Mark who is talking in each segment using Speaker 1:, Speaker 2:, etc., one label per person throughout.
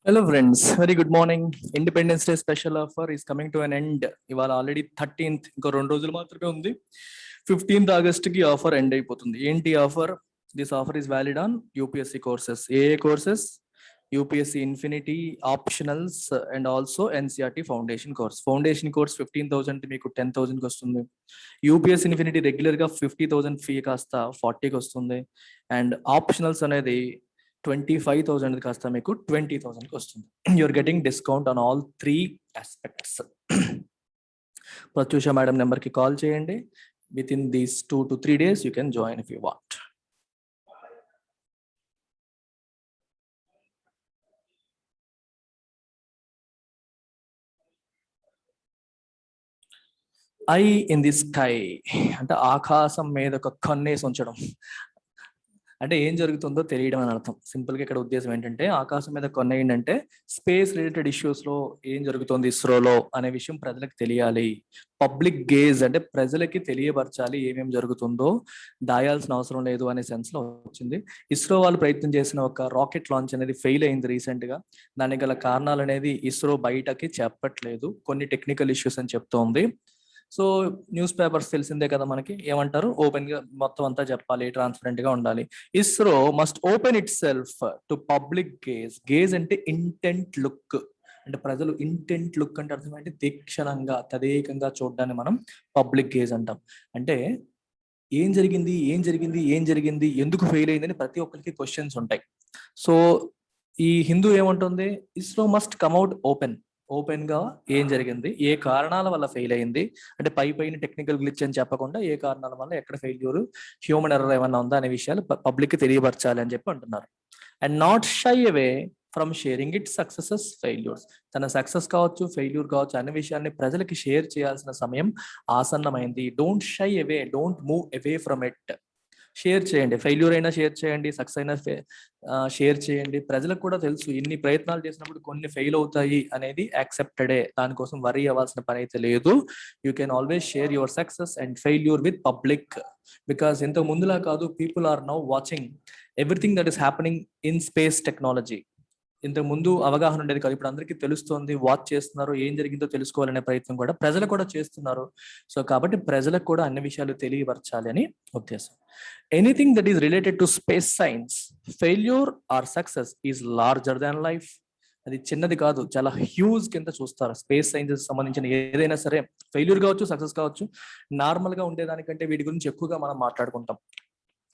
Speaker 1: Hello friends, very good morning. Independence Day special offer is coming to an end. ఇవాళ already 13th, ఇంకో 2 రోజులు మాత్రమే ఉంది. 15th August కి ఆఫర్ ఎండ్ అయిపోతుంది. ఏంటి offer? This offer is valid on UPSC courses. A courses? UPSC infinity optionals and also NCERT foundation course. Foundation course 15,000 మీకు 10,000 కి వస్తుంది. యూపీఎస్సి ఇన్ఫినిటీ రెగ్యులర్ గా 50,000 ఫీ కాస్త 40కి వస్తుంది. అండ్ ఆప్షనల్స్ అనేది 25,000 కాస్త మీకు 20,000 కి వస్తుంది. You're getting discount on all 3 aspects. Pratyusha madam number కి కాల్ చేయండి. Within these 2 to 3 days you can join if you want. I in the sky అంటే ఆకాశం మీద ఒక కన్నేసి ఉంచడం అంటే ఏం జరుగుతుందో తెలియడం అని అర్థం. సింపుల్ గా ఇక్కడ ఉద్దేశం ఏంటంటే ఆకాశం మీద కొన్నేంటంటే స్పేస్ రిలేటెడ్ ఇష్యూస్ లో ఏం జరుగుతుంది ఇస్రోలో అనే విషయం ప్రజలకు తెలియాలి. పబ్లిక్ గేజ్ అంటే ప్రజలకి తెలియపరచాలి ఏమేమి జరుగుతుందో, దాయాల్సిన అవసరం లేదు అనే సెన్స్ లో వచ్చింది. ఇస్రో వాళ్ళు ప్రయత్నం చేసిన ఒక రాకెట్ లాంచ్ అనేది ఫెయిల్ అయింది రీసెంట్ గా. దానికి గల కారణాలు అనేది ఇస్రో బయటకి చెప్పట్లేదు, కొన్ని టెక్నికల్ ఇష్యూస్ అని చెప్తోంది. సో న్యూస్ పేపర్స్ తెలిసిందే కదా మనకి, ఏమంటారు, ఓపెన్ గా మొత్తం అంతా చెప్పాలి, ట్రాన్స్పరెంట్ గా ఉండాలి. ISRO must open it self to public gauge. Gauge అంటే ఇంటెంట్ లుక్, అంటే ప్రజలు ఇంటెంట్ లుక్ అంటే అర్థం ఏంటి, తీక్షణంగా తదేకంగా చూడడాన్ని మనం పబ్లిక్ గేజ్ అంటాం. అంటే ఏం జరిగింది ఏం జరిగింది ఏం జరిగింది ఎందుకు ఫెయిల్ అయిందని ప్రతి ఒక్కరికి క్వశ్చన్స్ ఉంటాయి. సో ఈ హిందూ ఏమంటుంది, ఇస్రో మస్ట్ కమ్అట్ ఓపెన్ గా ఏం జరిగింది, ఏ కారణాల వల్ల ఫెయిల్ అయింది, అంటే పైన టెక్నికల్ గ్లిచ్ అని చెప్పకుండా ఏ కారణాల వల్ల ఎక్కడ ఫెయిల్యూర్, హ్యూమన్ ఎర్రర్ ఏమన్నా ఉందా అనే విషయాలు పబ్లిక్ కి తెలియపరచాలి అని చెప్పి అంటున్నారు. And not shy away from sharing it successes failures. తన సక్సెస్ కావచ్చు ఫెయిల్యూర్ కావచ్చు అనే విషయాన్ని ప్రజలకి షేర్ చేయాల్సిన సమయం ఆసన్నమైంది. Don't shy away, don't move away from it. Share చేయండి, ఫెయిల్యూర్ అయినా షేర్ చేయండి, సక్సెస్ అయినా షేర్ చేయండి. ప్రజలకు కూడా తెలుసు ఇన్ని ప్రయత్నాలు చేసినప్పుడు కొన్ని ఫెయిల్ అవుతాయి అనేది యాక్సెప్టెడే, దానికోసం వరీ అవ్వాల్సిన పని అయితే లేదు. You can always share your success and failure with public, because ఇంతకు ముందులా కాదు, people are now watching everything that is happening in space technology. ఇంతకు ముందు అవగాహన ఉండేది కాదు, ఇప్పుడు అందరికీ తెలుస్తోంది, వాచ్ చేస్తున్నారు, ఏం జరిగిందో తెలుసుకోవాలనే ప్రయత్నం కూడా ప్రజలు కూడా చేస్తున్నారు. సో కాబట్టి ప్రజలకు కూడా అన్ని విషయాలు తెలియపరచాలి అని ఉద్దేశం. Anything that is related to space science, failure or success is larger than life. అది చిన్నది కాదు, చాలా హ్యూజ్ కింద చూస్తారు. స్పేస్ సైన్సెస్ సంబంధించిన ఏదైనా సరే, ఫెయిల్యూర్ కావచ్చు సక్సెస్ కావచ్చు, నార్మల్ గా ఉండేదానికంటే వీటి గురించి ఎక్కువగా మనం మాట్లాడుకుంటాం.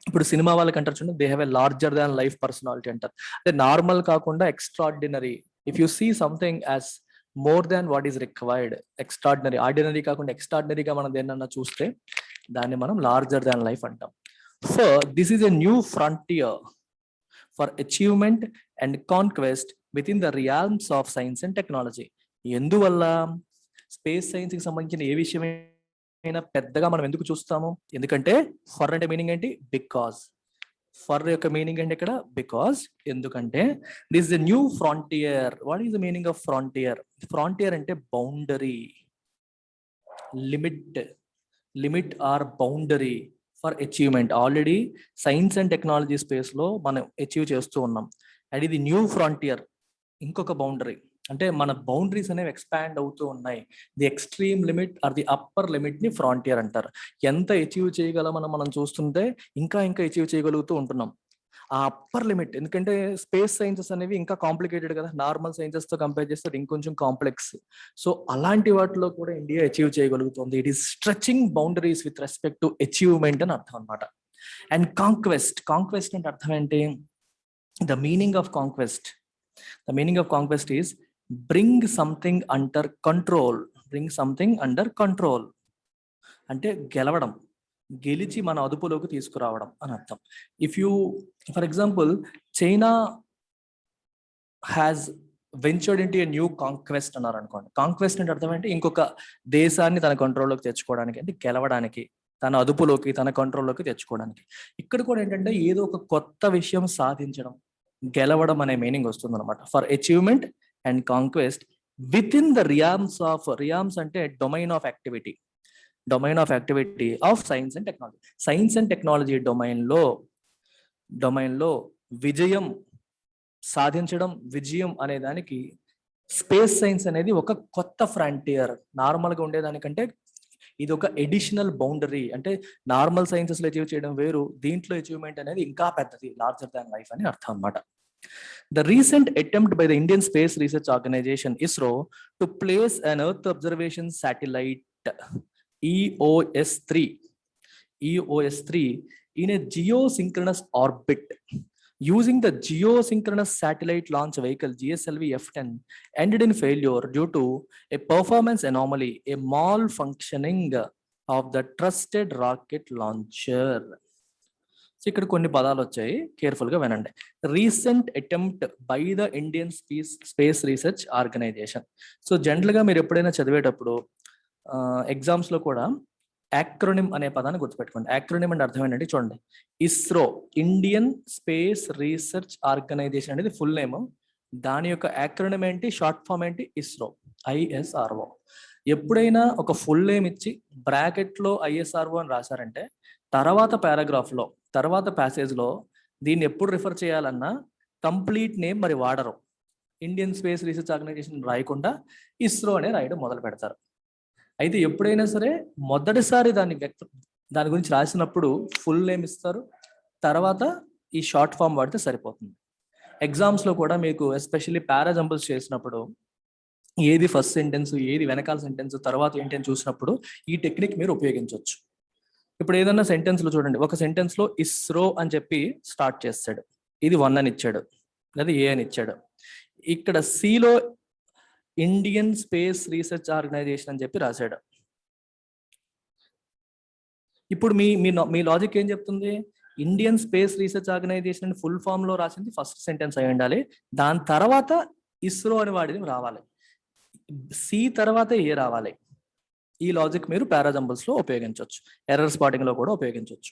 Speaker 1: ఇప్పుడు సినిమా వాళ్ళకి అంటారు చూడండి, they have a larger than life personality అంటారు. అంటే నార్మల్ కాకుండా extraordinary. If you see something as more than what is required, extraordinary, ordinary కాకుండా ఎక్స్ట్రాడినరీగా మనం దేన్నన్నా చూస్తే దాన్ని మనం లార్జర్ దాన్ లైఫ్ అంటాం. So this is a new frontier for achievement and conquest within the realms of science and technology. ఎందువల్ల space science కి సంబంధించిన ఏ విషయం పెద్దగా మనం ఎందుకు చూస్తాము, ఎందుకంటే ఫర్ అంటే మీనింగ్ ఏంటి, బికాజ్. ఫర్ యొక్క మీనింగ్ ఏంటి ఇక్కడ, బికాజ్. ఎందుకంటే this is the new frontier. What is the meaning of frontier? Frontier అంటే boundary, limit or boundary for achievement. Already science and technology space లో మనం అచీవ్ చేస్తూ ఉన్నాం, అండ్ ఇది న్యూ ఫ్రాంటియర్, ఇంకొక బౌండరీ. అంటే మన బౌండరీస్ అనేవి ఎక్స్పాండ్ అవుతూ ఉన్నాయి. The extreme limit or the upper limit ని ఫ్రాంటియర్ అంటారు. ఎంత అచీవ్ చేయగలమని మనం చూస్తుంటే ఇంకా అచీవ్ చేయగలుగుతూ ఉంటున్నాం. ఆ అప్పర్ లిమిట్, ఎందుకంటే స్పేస్ సైన్సెస్ అనేవి ఇంకా కాంప్లికేటెడ్ కదా, నార్మల్ సైన్సెస్ తో కంపేర్ చేస్తే ఇంకొంచెం కాంప్లెక్స్. సో అలాంటి వాటిలో కూడా ఇండియా అచీవ్ చేయగలుగుతుంది. It is stretching boundaries with respect to achievement అని అర్థం అనమాట. అండ్ కాంక్వెస్ట్ అంటే అర్థం ఏంటి, the meaning of conquest is bring something under control. అంటే గెలవడం, గెలిచి మన అదుపులోకి తీసుకురావడం అని అర్థం. If you, for example, China has ventured into a new conquest అన్నారు అనుకోండి. కాంక్వెస్ట్ అంటే అర్థం ఏంటి, ఇంకొక దేశాన్ని తన కంట్రోల్లోకి తెచ్చుకోవడానికి, అంటే గెలవడానికి, తన అదుపులోకి తన కంట్రోల్లోకి తెచ్చుకోవడానికి. ఇక్కడ కూడా ఏంటంటే ఏదో ఒక కొత్త విషయం సాధించడం, గెలవడం అనే మీనింగ్ వస్తుంది అనమాట. For achievement and conquest within the realms అంటే domain of activity of science and technology domain లో విజయం సాధించడం, విజయం అనే దానికి స్పేస్ సైన్స్ అనేది ఒక కొత్త ఫ్రాంటియర్. నార్మల్గా ఉండేదానికంటే ఇది ఒక ఎడిషనల్ బౌండరీ. అంటే నార్మల్ సైన్సెస్లో అచీవ్ చేయడం వేరు, దీంట్లో అచీవ్మెంట్ అనేది ఇంకా పెద్దది, లార్జర్ దాన్ లైఫ్ అని అర్థం అన్నమాట. The recent attempt by the Indian Space Research Organization ISRO to place an Earth observation satellite EOS-3 in a geosynchronous orbit using the Geosynchronous Satellite Launch Vehicle GSLV F10 ended in failure due to a performance anomaly, a malfunctioning of the trusted rocket launcher. So ఇక్కడ కొన్ని పదాలు వచ్చాయి, కేర్ఫుల్గా వినండి. Recent attempt by the Indian Space Research Organisation. So జనరల్గా మీరు ఎప్పుడైనా చదివేటప్పుడు ఎగ్జామ్స్లో కూడా యాక్రోనిమ్ అనే పదాన్ని గుర్తుపెట్టుకోండి. యాక్రోనిమ్ అంటే అర్థం ఏంటంటే చూడండి, ISRO, Indian Space Research Organisation అనేది ఫుల్ నేమ్. దాని యొక్క యాక్రోనిమ్ ఏంటి, షార్ట్ ఫామ్ ఏంటి, ఇస్రో, ISRO. ఎప్పుడైనా ఒక ఫుల్ నేమ్ ఇచ్చి బ్రాకెట్లో ISRO అని రాశారంటే తర్వాత పారాగ్రాఫ్లో, తర్వాత ప్యాసేజ్లో దీన్ని ఎప్పుడు రిఫర్ చేయాలన్నా కంప్లీట్ నేమ్ మరి వాడరు. ఇండియన్ స్పేస్ రీసెర్చ్ ఆర్గనైజేషన్ రాయకుండా ఇస్రో అనే రాయడం మొదలు పెడతారు. అయితే ఎప్పుడైనా సరే మొదటిసారి దాని గురించి రాసినప్పుడు ఫుల్ నేమ్ ఇస్తారు, తర్వాత ఈ షార్ట్ ఫామ్ వాడితే సరిపోతుంది. ఎగ్జామ్స్లో కూడా మీకు ఎస్పెషల్లీ పారాజంబుల్స్ చేసినప్పుడు ఏది ఫస్ట్ సెంటెన్స్, ఏది వెనకాల సెంటెన్స్, తర్వాత ఏంటి అని చూసినప్పుడు ఈ టెక్నిక్ మీరు ఉపయోగించవచ్చు. ఇప్పుడు ఏదన్నా సెంటెన్స్లో చూడండి, ఒక సెంటెన్స్లో ఇస్రో అని చెప్పి స్టార్ట్ చేస్తాడు, ఇది 1 అని ఇచ్చాడు లేదా A అని ఇచ్చాడు. ఇక్కడ సిలో ఇండియన్ స్పేస్ రీసెర్చ్ ఆర్గనైజేషన్ అని చెప్పి రాశాడు. ఇప్పుడు మీ లాజిక్ ఏం చెప్తుంది, ఇండియన్ స్పేస్ రీసెర్చ్ ఆర్గనైజేషన్ అని ఫుల్ ఫామ్ లో రాసింది ఫస్ట్ సెంటెన్స్ అయి ఉండాలి, దాని తర్వాత ఇస్రో అని వాడిది రావాలి, సి తర్వాత ఏ రావాలి. ఈ లాజిక్ మీరు పారాజంబుల్స్ లో ఉపయోగించవచ్చు, ఎర్రర్ స్పాటింగ్ లో కూడా ఉపయోగించవచ్చు.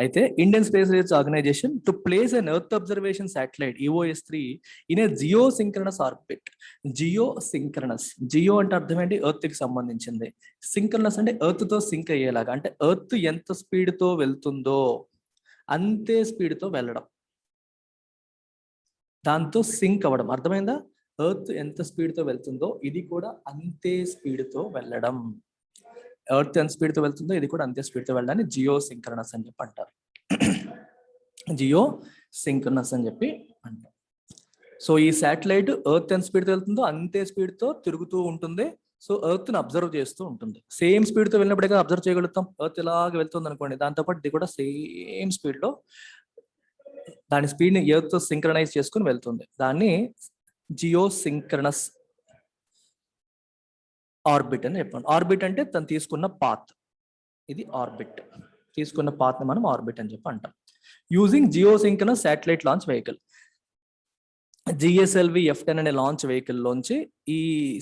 Speaker 1: అయితే Indian Space Research Organisation to place an earth observation satellite EOS-3 in a geosynchronous orbit. Geosynchronous, geo అంటే అర్థం ఏంటి, ఎర్త్ కి సంబంధించింది, సింక్రనస్ అంటే ఎర్త్ తో సింక్ అయ్యేలాగా, అంటే ఎర్త్ ఎంత స్పీడ్ తో వెళ్తుందో అంతే స్పీడ్ తో వెళ్ళడం, దాంతో సింక్ అవ్వడం. అర్థమైందా? ఎర్త్ ఎంత స్పీడ్ తో వెళ్తుందో ఇది కూడా అంతే స్పీడ్ తో వెళ్ళడం, ఎర్త్ ఎంత స్పీడ్ తో వెళ్తుందో ఇది కూడా అంతే స్పీడ్ తో వెళ్ళడాన్ని జియో సింక్రనస్ అని చెప్పి అంటారు. జియో సింక్రనస్ అని చెప్పి అంటారు. సో ఈ శాటిలైట్ ఎర్త్ ఎంత స్పీడ్ తో వెళ్తుందో అంతే స్పీడ్ తో తిరుగుతూ ఉంటుంది. సో ఎర్త్ ని అబ్జర్వ్ చేస్తూ ఉంటుంది. సేమ్ స్పీడ్ తో వెళ్ళినప్పుడే కదా అబ్జర్వ్ చేయగలుగుతాం. ఎర్త్ ఇలాగ వెళ్తుంది అనుకోండి, దాంతోపాటు ఇది కూడా సేమ్ స్పీడ్ లో దాని స్పీడ్ ని ఎర్త్ తో సింక్రనైజ్ చేసుకుని వెళ్తుంది. దాన్ని జియో సింక్రనస్ ఆర్బిట్ అని చెప్పండి. ఆర్బిట్ అంటే తను తీసుకున్న పాత్, ఇది ఆర్బిట్, తీసుకున్న పాత్ ని మనం ఆర్బిట్ అని చెప్పి అంటాం. Using geosynchronous satellite launch vehicle, GSLV F10 అనే లాంచ్ వెహికల్ లోంచి ఈ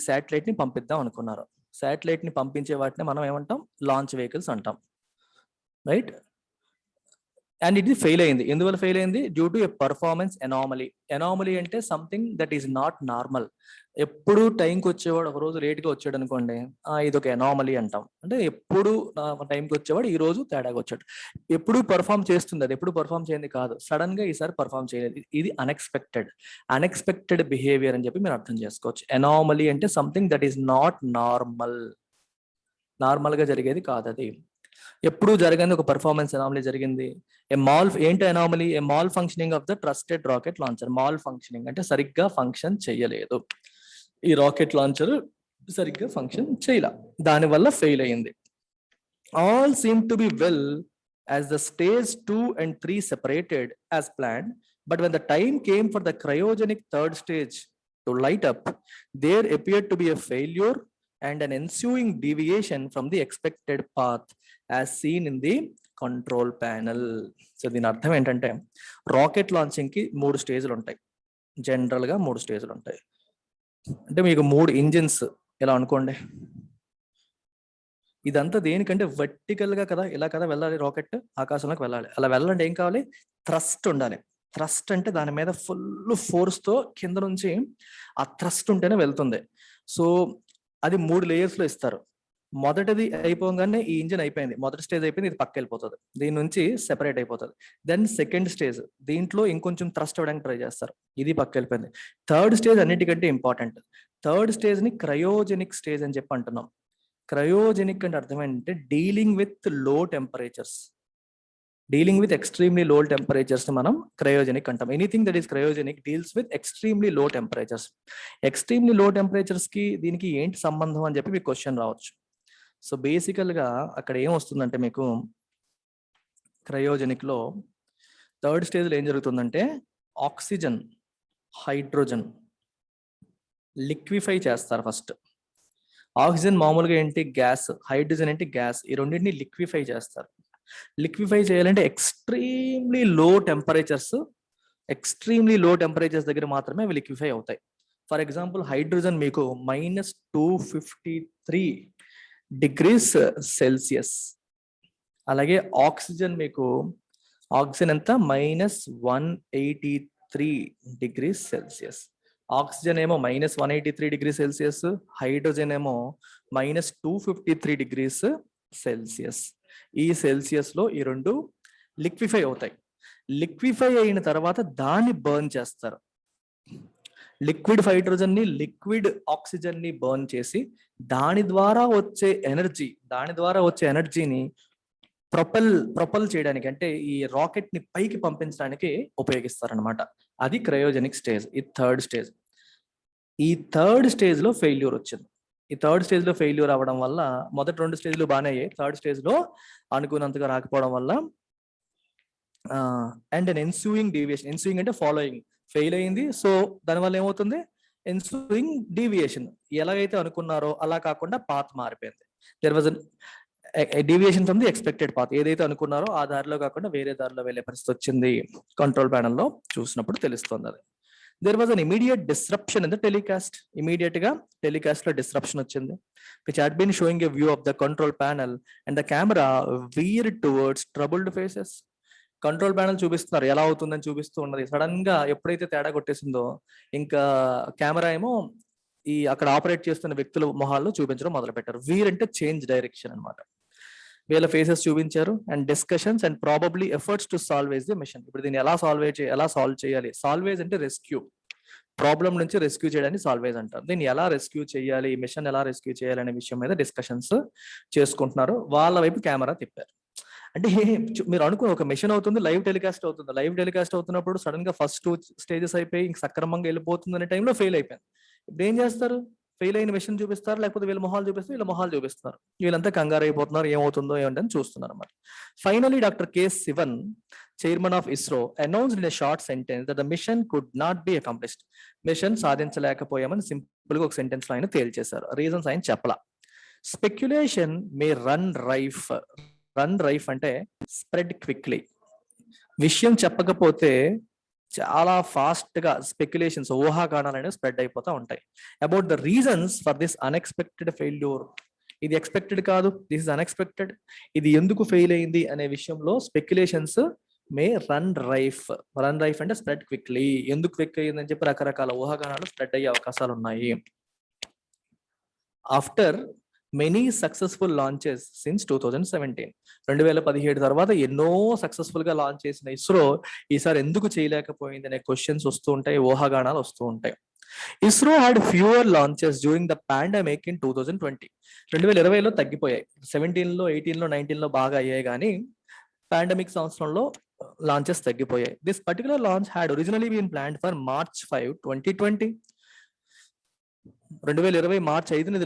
Speaker 1: శాటిలైట్ ని పంపిద్దాం అనుకున్నారు. శాటిలైట్ ని పంపించే వాటిని మనం ఏమంటాం, లాంచ్ వెహికల్స్ అంటాం, రైట్. అండ్ ఇది ఫెయిల్ అయింది. ఎందువల్ల ఫెయిల్ అయింది? Due to a performance anomaly. Anomaly అంటే something that is not normal. ఎప్పుడు టైంకి వచ్చేవాడు ఒక రోజు లేట్గా వచ్చాడు అనుకోండి, ఇది ఒక ఎనామలీ అంటాం. అంటే ఎప్పుడు టైంకి వచ్చేవాడు ఈ రోజు తేడాగా వచ్చాడు. ఎప్పుడు పర్ఫామ్ చేస్తుంది, అది ఎప్పుడు పర్ఫామ్ చేయండి కాదు, సడన్ గా ఈసారి పర్ఫామ్ చేయలేదు, ఇది అన్ఎక్స్పెక్టెడ్ బిహేవియర్ అని చెప్పి మీరు అర్థం చేసుకోవచ్చు. ఎనామలీ అంటే something that is not normal, normal గా జరిగేది కాదు, అది ఎప్పుడు జరగని ఒక పర్ఫార్మెన్స్ ఎనామలీ జరిగింది. ఏంటి anomaly? A mall functioning of the trusted rocket launcher. Mall functioning అంటే సరిగ్గా ఫంక్షన్ చేయలేదు, ఈ రాకెట్ లాంచర్ సరిగ్గా ఫంక్షన్ చేయలే, దానివల్ల ఫెయిల్ అయింది. All seem to be well as the stage 2 and 3 separated as planned, but when the time came for the cryogenic third stage to light up, there appeared to be a failure and an ensuing deviation from the expected path as seen in the control panel. So దీని అర్థం ఏంటంటే, rocket launching కి 3 స్టేజ్లు ఉంటాయి, general గా 3 స్టేజ్లు ఉంటాయి. అంటే మీకు 3 engines ఇలా అనుకోండి. ఇదంతా దేనికంటే వర్టికల్ గా కదా, ఇలా కదా వెళ్ళాలి, రాకెట్ ఆకాశంలోకి వెళ్ళాలి. అలా వెళ్ళాలంటే ఏం కావాలి? థ్రస్ట్ ఉండాలి. థ్రస్ట్ అంటే దాని మీద ఫుల్ ఫోర్స్ తో కింద నుంచి ఆ థ్రస్ట్ ఉంటేనే వెళ్తుంది. సో అది 3 లేయర్స్ లో ఇస్తారు. మొదటిది అయిపోగానే ఈ ఇంజిన్ అయిపోయింది, మొదటి స్టేజ్ అయిపోయింది, ఇది పక్క వెళ్ళిపోతుంది, దీని నుంచి సెపరేట్ అయిపోతుంది. దెన్ సెకండ్ స్టేజ్, దీంట్లో ఇంకొంచెం థ్రస్ట్ ఇవ్వడానికి ట్రై చేస్తారు, ఇది పక్క వెళ్ళిపోయింది. థర్డ్ స్టేజ్ అన్నిటికంటే ఇంపార్టెంట్. థర్డ్ స్టేజ్ ని క్రయోజెనిక్ స్టేజ్ అని చెప్పి అంటున్నాం. క్రయోజెనిక్ అంటే అర్థం ఏంటంటే డీలింగ్ విత్ లో టెంపరేచర్స్, డీలింగ్ విత్ ఎక్స్ట్రీమ్లీ లో టెంపరేచర్స్ మనం క్రయోజెనిక్ అంటాం. Anything that is cryogenic deals with extremely లో టెంపరేచర్స్. ఎక్స్ట్రీమ్లీ లో టెంపరేచర్స్ కి దీనికి ఏంటి సంబంధం అని చెప్పి మీకు క్వశ్చన్ రావచ్చు. సో బేసికల్ గా అక్కడ ఏం వస్తుందంటే మీకు క్రయోజెనిక్ లో థర్డ్ స్టేజ్ లో ఏం జరుగుతుందంటే ఆక్సిజన్, హైడ్రోజన్ లిక్విఫై చేస్తారు ఫస్ట్. ఆక్సిజన్ మామూలుగా ఏంటి గ్యాస్, హైడ్రోజన్ ఏంటి గ్యాస్, ఈ రెండింటిని లిక్విఫై చేస్తారు. లిక్విఫై చేయాలంటే ఎక్స్ట్రీమ్లీ లో టెంపరేచర్స్, ఎక్స్ట్రీమ్లీ లో టెంపరేచర్స్ దగ్గర మాత్రమే అవి లిక్విఫై అవుతాయి. ఫర్ ఎగ్జాంపుల్ హైడ్రోజన్ మీకు -253 degrees Celsius, అలాగే ఆక్సిజన్ మీకు ఆక్సిజన్ ఎంత -183 degrees Celsius. ఆక్సిజన్ ఏమో -183 degrees Celsius, హైడ్రోజన్ ఏమో -253 degrees Celsius. ఈ సెల్సియస్ లో ఈ రెండు లిక్విఫై అవుతాయి. లిక్విఫై అయిన తర్వాత దాన్ని బర్న్ చేస్తారు. లిక్విడ్ హైడ్రోజన్ ని లిక్విడ్ ఆక్సిజన్ ని బర్న్ చేసి దాని ద్వారా వచ్చే ఎనర్జీని ప్రొపల్ చేయడానికి, అంటే ఈ రాకెట్ ని పైకి పంపించడానికి ఉపయోగిస్తారనమాట. అది క్రయోజెనిక్ స్టేజ్, ఈ థర్డ్ స్టేజ్. ఈ థర్డ్ స్టేజ్ లో ఫెయిల్యూర్ వచ్చింది. ఈ థర్డ్ స్టేజ్ లో ఫెయిల్యూర్ అవ్వడం వల్ల, మొదటి రెండు స్టేజ్లు బాగానే అయ్యాయి, థర్డ్ స్టేజ్ లో అనుకున్నంతగా రాకపోవడం వల్ల అండ్ అన్ ఎన్సూయింగ్ డీవియేషన్, ఎన్సూయింగ్ అంటే ఫాలోయింగ్, ఫెయిల్ అయింది. సో దానివల్ల ఏమవుతుంది, ఎన్సూయింగ్ డీవియేషన్, ఎలాగైతే అనుకున్నారో అలా కాకుండా పాత్ మారిపోయింది. There was deviation from the expected path, ఏదైతే అనుకున్నారో ఆ దారిలో కాకుండా వేరే దారిలో వెళ్ళే పరిస్థితి వచ్చింది. కంట్రోల్ ప్యానల్ లో చూసినప్పుడు తెలుస్తుంది అది. There was an immediate disruption in the telecast. Immediate గా టెలికాస్ట్ లో డిస్రప్షన్ వచ్చింది, which had been showing a view of the control panel and the camera veered towards troubled faces. Control panel చూపిస్తున్నారు, ఎలా అవుతుందని చూపిస్తూ ఉన్నది. సడన్ గా ఎప్పుడైతే తేడా కొట్టేసిందో ఇంకా కెమెరా ఏమో ఈ అక్కడ ఆపరేట్ చేస్తున్న వ్యక్తుల మొహాల్లో చూపించడం మొదలు పెట్టారు. వీర్ అంటే చేంజ్ డైరెక్షన్ అన్నమాట. వీళ్ళ ఫేసెస్ చూపించారు and discussions and probably efforts to salvage the mission. ఇప్పుడు దీన్ని ఎలా సాల్వ్ చేయాలి, సాల్వేజ్ అంటే రెస్క్యూ, ప్రాబ్లం నుంచి రెస్క్యూ చేయడానికి సాల్వేజ్ అంటారు. దీన్ని ఎలా రెస్క్యూ చేయాలి, ఈ మిషన్ ఎలా రెస్క్యూ చేయాలి అనే విషయం మీద డిస్కషన్స్ చేసుకుంటున్నారు. వాళ్ళ వైపు కెమెరా తిప్పారు. అంటే మీరు అనుకో ఒక మిషన్ అవుతుంది, లైవ్ టెలికాస్ట్ అవుతుంది. లైవ్ టెలికాస్ట్ అవుతున్నప్పుడు సడన్ గా ఫస్ట్ 2 స్టేజెస్ అయిపోయి ఇంక సక్రమంగా వెళ్ళిపోతుంది అనే టైంలో ఫెయిల్ అయిపోయింది. ఇప్పుడు ఏం చేస్తారు, ఫెయిల్ అయిన మిషన్ చూపిస్తారు, లేకపోతే వీళ్ళ మొహాలు చూపిస్తారు, వీళ్ళ మొహాలు చూపిస్తున్నారు. వీళ్ళంతా కంగారు అయిపోతున్నారు, ఏమవుతుందో ఏమంటే చూస్తున్నారు అన్నమాట. Finally doctor K Sivan, chairman of ISRO, announced in a short sentence that the mission could not be accomplished. Mission సాధించలేకపోయామని సింపుల్ గా ఒక సెంటెన్స్ లో ఆయన తేల్చేశారు. రీజన్స్ ఆయన చెప్పలా. Speculation may run rife. Run rife అంటే స్ప్రెడ్ క్విక్లీ. విషయం చెప్పకపోతే చాలా ఫాస్ట్ గా స్పెక్యులేషన్స్, ఊహాగానాలు అనేవి స్ప్రెడ్ అయిపోతా ఉంటాయి. About the reasons for this unexpected failure. ఇది ఎక్స్పెక్టెడ్ కాదు, దిస్ ఇస్ అన్ఎక్స్పెక్టెడ్. ఇది ఎందుకు ఫెయిల్ అయింది అనే విషయంలో స్పెక్యులేషన్స్ మే రన్ రైఫ్. రన్ రైఫ్ అంటే స్ప్రెడ్ క్విక్లీ. ఎందుకు క్విక్ అయ్యిందని చెప్పి రకరకాల ఊహాగానాలు స్ప్రెడ్ అయ్యే అవకాశాలు ఉన్నాయి. After many successful launches since 2017. 2017 తర్వాత ఎన్నో సక్సెస్ఫుల్ గా లాంచ్ చేసిన ఇస్రో ఈసారి ఎందుకు చేయలేకపోయింది అనే క్వశ్చన్స్ వస్తూ ఉంటాయి, ఊహాగానాలు వస్తూ ఉంటాయి. ISRO had fewer launches during the pandemic in 2020. 2020లో తగ్గిపోయాయి. 17లో 18లో 19లో బాగా అయ్యాయి, కానీ పాండమిక్ సంవత్సరంలో లాంచెస్ తగ్గిపోయాయి. This particular launch had originally been planned for March 5, 2020. 2020 March 5ని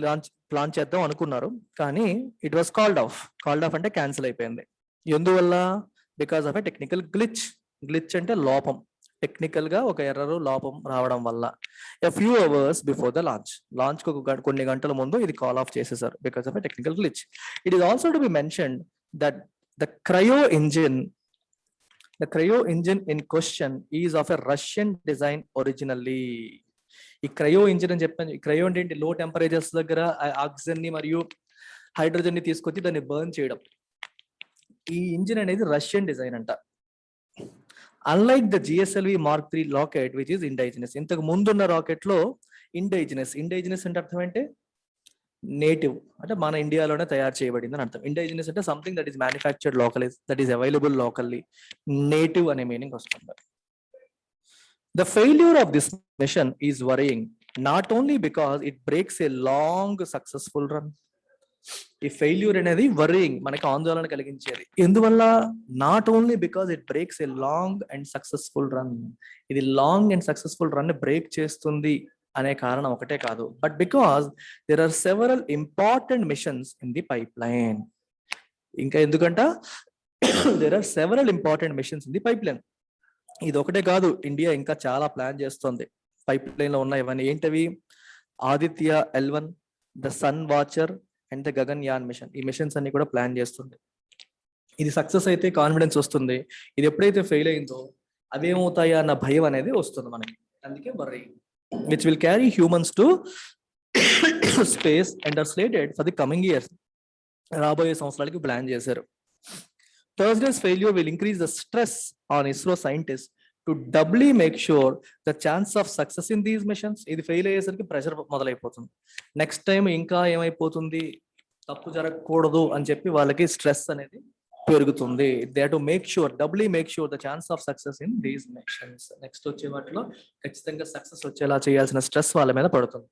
Speaker 1: ప్లాన్ చేద్దాం అనుకున్నారు, కానీ ఇట్ వాస్ కాల్డ్ ఆఫ్. అంటే క్యాన్సిల్ అయిపోయింది. ఎందువల్ల? Because of a technical glitch. Glitch అంటే లోపం, టెక్నికల్ గా ఒక ఎర్రర్, లోపం రావడం వల్ల a few hours before the launch కొన్ని గంటల ముందు ఇది కాల్ ఆఫ్ చేసేసారు because of a technical glitch. It is also to be mentioned that the cryo engine in question is of a Russian design originally. ఈ cryo engine అని చెప్పాను. ఈ cryo అంటే లో టెంపరేచర్స్ దగ్గర ఆక్సిజన్ ని మరియు హైడ్రోజన్ ని తీసుకొచ్చి దాన్ని బర్న్ చేయడం. ఈ ఇంజిన్ అనేది రష్యన్ డిజైన్ అంట. Unlike the GSLV Mark III rocket which is indigenous. ఇంతకు ముందున్న రాకెట్ లో ఇండైజినస్ అంటే అర్థం ఏంటి? నేటివ్ అంటే మన ఇండియాలోనే తయారు చేయబడింది అని అర్థం. ఇండిజినస్ అంటే something that is manufactured locally, that is available locally. Native అనే మీనింగ్ వస్తుంది. The failure of this mission is worrying not only because it breaks a long successful run. ఈ ఫెయిల్యూర్ అనేది వరీయింగ్, మనకి ఆందోళన కలిగించేది. ఎందువల్ల? Not only because it breaks a long and successful run. ఇది long and successful run break చేస్తుంది అనే కారణం ఒకటే కాదు, but because there are several important missions in the pipeline. ఇంకా ఎందుకంట there are several important missions in the pipeline. ఇది ఒకటే కాదు, ఇండియా ఇంకా చాలా ప్లాన్ చేస్తుంది పైప్ లైన్ లో ఉన్న. ఇవన్నీ ఏంటవి? Aditya L1, the sun watcher and the Gaganyaan mission. ఈ మిషన్స్ అన్ని కూడా ప్లాన్ చేస్తుంది. ఇది సక్సెస్ అయితే కాన్ఫిడెన్స్ వస్తుంది, ఇది ఎప్పుడైతే ఫెయిల్ అయిందో అవేమవుతాయా అన్న భయం అనేది వస్తుంది మనకి. అందుకే worry, which will carry humans to space and are slated for the coming years. రాబోయే సంవత్సరాలకి ప్లాన్ చేశారు. Thursday's failure will increase the stress on ISRO scientists to doubly make sure the chance of success in these missions. ఇది fail అయ్యేసరికి pressure మొదలైపోతుంది. Next time ఇంకా ఏమైపోతుంది, తప్పు జరగకూడదు అని చెప్పి వాళ్ళకి స్ట్రెస్ అనేది పెరుగుతుంది. They to make sure, doubly make sure the chance of success in these machines. Next వచ్చే వాటిలో ఖచ్చితంగా సక్సెస్ వచ్చేలా చేయాల్సిన స్ట్రెస్ వాళ్ళ మీద పడుతుంది.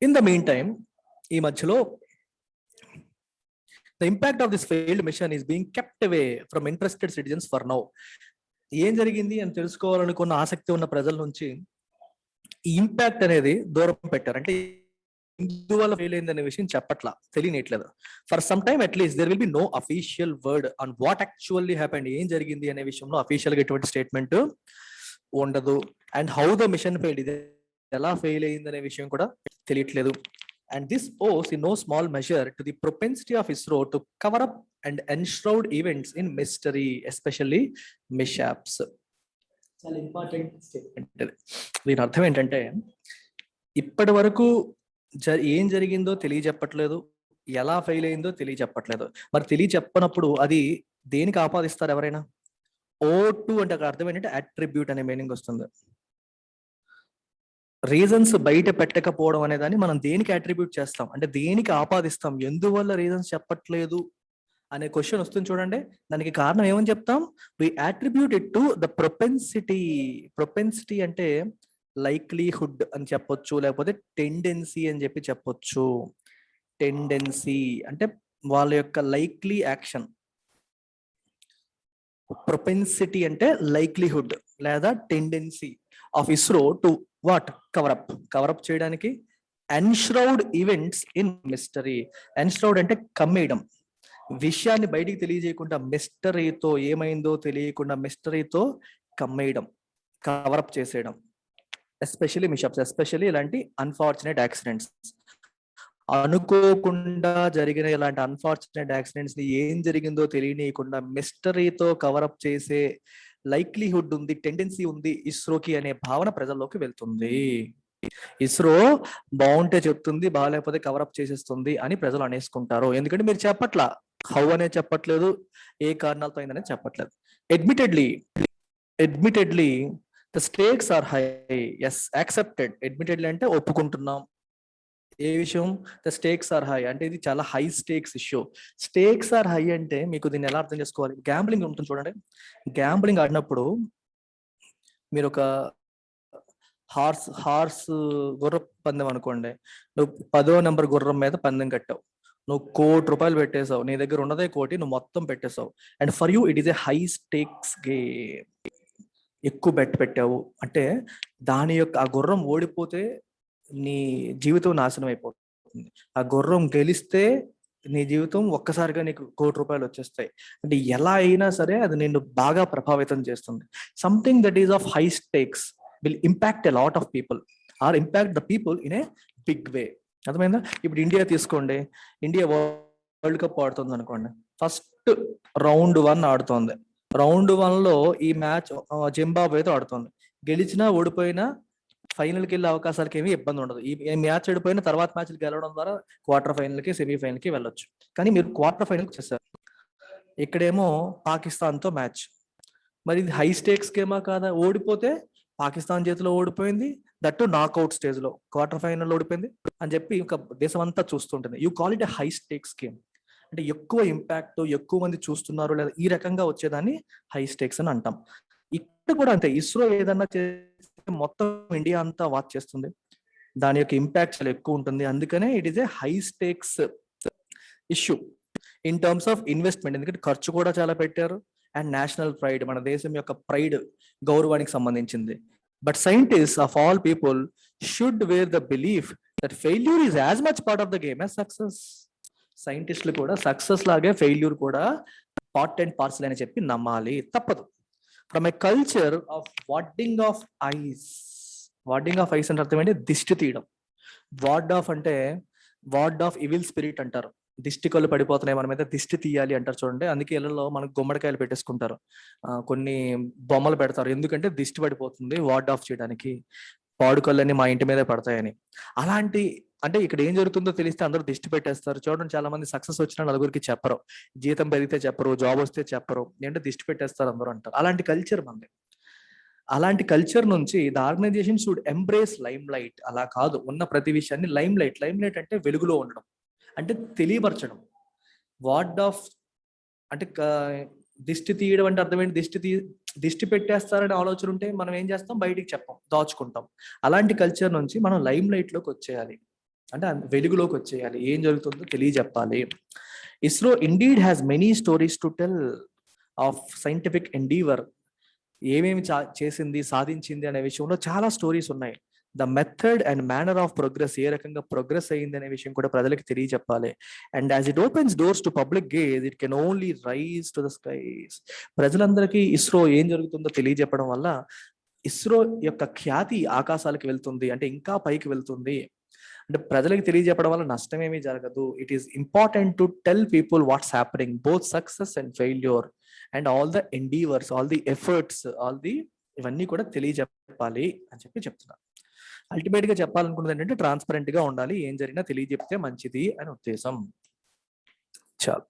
Speaker 1: ఇన్ ద మీన్ టైమ్, ఈ మధ్యలో the impact of this failed mission is being kept away from interested citizens for now. ఏం జరిగింది అని తెలుసుకోవాలనుకున్న ఆసక్తి ఉన్న ప్రజల నుంచి ఈ ఇంపాక్ట్ అనేది దూరం పెట్టారు. అంటే ఇందువల్ల ఫెయిల్ అయింది అనే విషయం చెప్పట్లా, తెలియట్లేదు. For some time at least there will be no official word on what actually happened. ఏం జరిగింది అనే విషయంలో అఫీషియల్ గా ఎటువంటి స్టేట్మెంట్ ఉండదు. And how the mission failed, ఇది ఎలా ఫెయిల్ అయింది అనే విషయం కూడా తెలియట్లేదు. And this owes in no small measure to the propensity of ISRO to cover up and enshroud events in mystery, especially mishaps. చాలా ఇంపార్టెంట్ స్టేట్మెంట్. దీని అర్థం ఏంటంటే, ఇప్పటి వరకు ఏం జరిగిందో తెలియజెప్పట్లేదు, ఎలా ఫెయిల్ అయిందో తెలియజెప్పట్లేదు. మరి తెలియజెప్పనప్పుడు అది దేనికి ఆపాదిస్తారు ఎవరైనా? O2 అంటే అక్కడ అర్థం ఏంటంటే అట్రిబ్యూట్ అనే మీనింగ్ వస్తుంది. రీజన్స్ బయట పెట్టకపోవడం అనే దాన్ని మనం దేనికి అట్రిబ్యూట్ చేస్తాం అంటే దేనికి ఆపాదిస్తాం? ఎందువల్ల రీజన్స్ చెప్పట్లేదు అనే క్వశ్చన్ వస్తుంది చూడండి. దానికి కారణం ఏమని చెప్తాం? We attribute it to the propensity. Propensity అంటే లైక్లీహుడ్ అని చెప్పొచ్చు, లేకపోతే టెండెన్సీ అని చెప్పి చెప్పొచ్చు. టెండెన్సీ అంటే వాళ్ళ యొక్క లైక్లీ యాక్షన్. ప్రొపెన్సిటీ అంటే లైక్లీహుడ్ లేదా tendency of ISRO to what? Cover up చేయడానికి. ఎన్ష్రౌడ్ ఈవెంట్స్ ఇన్ మిస్టరీ. ఎన్ష్రౌడ్ అంటే కమ్మేయడం, విషయాన్ని బయటికి తెలియజేయకుండా, మిస్టరీతో ఏమైందో తెలియకుండా మిస్టరీతో కమ్మేయడం, కవరప్ చేసేయడం. ఎస్పెషల్లీ మిషప్స్, ఎస్పెషల్లీ ఇలాంటి అన్ఫార్చునేట్ యాక్సిడెంట్స్, అనుకోకుండా జరిగిన ఇలాంటి అన్ఫార్చునేట్ యాక్సిడెంట్స్ ని ఏం జరిగిందో తెలియనీయకుండా మిస్టరీతో కవరప్ చేసే లైక్లీహుడ్ ఉంది, టెండెన్సీ ఉంది ఇస్రోకి అనే భావన ప్రజల్లోకి వెళ్తుంది. ఇస్రో బాగుంటే చెప్తుంది, బాగాలేకపోతే కవరప్ చేసేస్తుంది అని ప్రజలు అనేసుకుంటారు. ఎందుకంటే మీరు చెప్పట్లా, హౌ అనే చెప్పట్లేదు, ఏ కారణాలతో అయిందనే చెప్పట్లేదు. Admittedly the stakes are high. Yes, accepted. Admittedly అంటే ఒప్పుకుంటున్నాం. ఏ విషయం? ద స్టేక్స్ ఆర్ హై అంటే ఇది చాలా high stakes issue. Stakes are high అంటే మీకు దీన్ని ఎలా అర్థం చేసుకోవాలి? గ్యాంబ్లింగ్ ఉంటుంది చూడండి. గ్యాంబ్లింగ్ ఆడినప్పుడు మీరు ఒక హార్స్ గుర్రం పందెం అనుకోండి. నువ్వు 10వ నెంబర్ గుర్రం మీద పందెం కట్టావు, నువ్వు ₹1 కోటి పెట్టేసావు, నీ దగ్గర ఉన్నదే 1 కోటి, నువ్వు మొత్తం పెట్టేసావు. And for you it is a high stakes game. ఎక్కువ బెట్ పెట్టావు అంటే దాని యొక్క ఆ గుర్రం ఓడిపోతే నీ జీవితం నాశనం అయిపోతుంది, ఆ గుర్రం గెలిస్తే నీ జీవితం ఒక్కసారిగా నీకు ₹1 కోటి వచ్చేస్తాయి. అంటే ఎలా అయినా సరే అది నిన్ను బాగా ప్రభావితం చేస్తుంది. Something that is of high stakes will impact a lot of people or impact the people in a big way. అర్థమైందా? ఇప్పుడు ఇండియా తీసుకోండి, ఇండియా వరల్డ్ కప్ ఆడుతుంది అనుకోండి. ఫస్ట్ రౌండ్ 1 ఆడుతోంది. రౌండ్ 1లో ఈ మ్యాచ్ జింబాబ్వేతో ఆడుతోంది. గెలిచినా ఓడిపోయినా ఫైనల్కి వెళ్ళే అవకాశాలకి ఏమీ ఇబ్బంది ఉండదు. ఈ మ్యాచ్ ఓడిపోయిన తర్వాత మ్యాచ్లు గెలవడం ద్వారా క్వార్టర్ ఫైనల్కి, సెమీఫైనల్కి వెళ్ళొచ్చు. కానీ మీరు క్వార్టర్ ఫైనల్కి వచ్చేసారు. ఇక్కడేమో పాకిస్తాన్తో మ్యాచ్, మరి ఇది హై స్టేక్స్ గేమా కాదా? ఓడిపోతే పాకిస్తాన్ చేతిలో ఓడిపోయింది, దట్టు నాక్అవుట్ స్టేజ్ లో, క్వార్టర్ ఫైనల్ ఓడిపోయింది అని చెప్పి ఇంకా దేశం అంతా చూస్తుంటుంది. You call it a high stakes game, అంటే ఎక్కువ ఇంపాక్ట్, ఎక్కువ మంది చూస్తున్నారు లేదా ఈ రకంగా వచ్చేదాన్ని హై స్టేక్స్ అని అంటాం. ఇక్కడ కూడా అంతే, ఇస్రో ఏదన్నా చేస్తే మొత్తం ఇండియా అంతా వాచ్ చేస్తుంది, దాని యొక్క ఇంపాక్ట్ చాలా ఎక్కువ ఉంటుంది. అందుకనే it is a high stakes issue in terms of investment, ఎందుకంటే ఖర్చు కూడా చాలా పెట్టారు అండ్ నేషనల్ ప్రైడ్, మన దేశం యొక్క ప్రైడ్, గౌరవానికి సంబంధించింది. But scientist of all people should wear the belief that failure is as much part of the game as success. సైంటిస్టులు కూడా సక్సెస్ లాగే ఫెయిల్యూర్ కూడా పార్ట్ అండ్ పార్సల్ అని చెప్పి నమ్మాలి, తప్పదు. From A culture of warding of ice, warding of ice అంటే అర్థం ఏంటి? దిష్టి తీయడం. వార్డ్ ఆఫ్ అంటే వార్డ్ ఆఫ్ ఇవిల్ స్పిరిట్ అంటారు. దిష్టి కళ్ళు పడిపోతున్నాయి మన మీద, దిష్టి తీయాలి అంటారు చూడండి. అందుకే ఇళ్లలో మనకు గుమ్మడికాయలు పెట్టేసుకుంటారు, కొన్ని బొమ్మలు పెడతారు, ఎందుకంటే దిష్టి పడిపోతుంది వార్డ్ ఆఫ్ చేయడానికి, పాడుకళ్ళని మా ఇంటి మీదే పడతాయని. అలాంటి అంటే ఇక్కడ ఏం జరుగుతుందో తెలిస్తే అందరూ దిష్టి పెట్టేస్తారు. చూడండి, చాలా మంది సక్సెస్ వచ్చిన నలుగురికి చెప్పరు, జీతం పెరిగితే చెప్పరు, జాబ్ వస్తే చెప్పరు, ఏంటంటే దిష్టి పెట్టేస్తారు అందరూ అంటారు. అలాంటి కల్చర్ మంది. అలాంటి కల్చర్ నుంచి the organisation should embrace limelight. అలా కాదు, ఉన్న ప్రతి విషయాన్ని లైమ్ లైట్, లైమ్ లైట్ అంటే వెలుగులో ఉండడం, అంటే తెలియపరచడం. వార్డ్ ఆఫ్ అంటే దిష్టి తీయడం అంటే అర్థం ఏంటి? దిష్టి పెట్టేస్తారనే ఆలోచన ఉంటే మనం ఏం చేస్తాం? బయటికి చెప్పం, దాచుకుంటాం. అలాంటి కల్చర్ నుంచి మనం లైమ్ లైట్ లోకి వచ్చేయాలి, అంటే వెలుగులోకి వచ్చేయాలి, ఏం జరుగుతుందో తెలియజెప్పాలి. ISRO indeed has many stories to tell of scientific endeavour. ఏమేమి చేసింది, సాధించింది అనే విషయంలో చాలా స్టోరీస్ ఉన్నాయి. The method and manner of progress, ఏ రకంగా ప్రోగ్రెస్ అయ్యింది అనే విషయం కూడా ప్రజలకు తెలియజెప్పాలి. And as it opens doors to public gaze, it can only rise to the skies. ప్రజలందరికీ ఇస్రో ఏం జరుగుతుందో తెలియజెప్పడం వల్ల ఇస్రో యొక్క ఖ్యాతి ఆకాశాలకు వెళ్తుంది, అంటే ఇంకా పైకి వెళ్తుంది. అంటే ప్రజలకు తెలియజెప్పడం వల్ల నష్టం ఏమీ జరగదు. It is important to tell people what's happening, both success and failure and all the endeavours, all the efforts, ఇవన్నీ కూడా తెలియజెప్పాలి అని చెప్పి చెప్తున్నారు. అల్టిమేట్ గా చెప్పాలనుకున్నది ఏంటంటే ట్రాన్స్పరెంట్ గా ఉండాలి, ఏం జరిగినా తెలియజెప్తే మంచిది అని ఉద్దేశం. చాలు.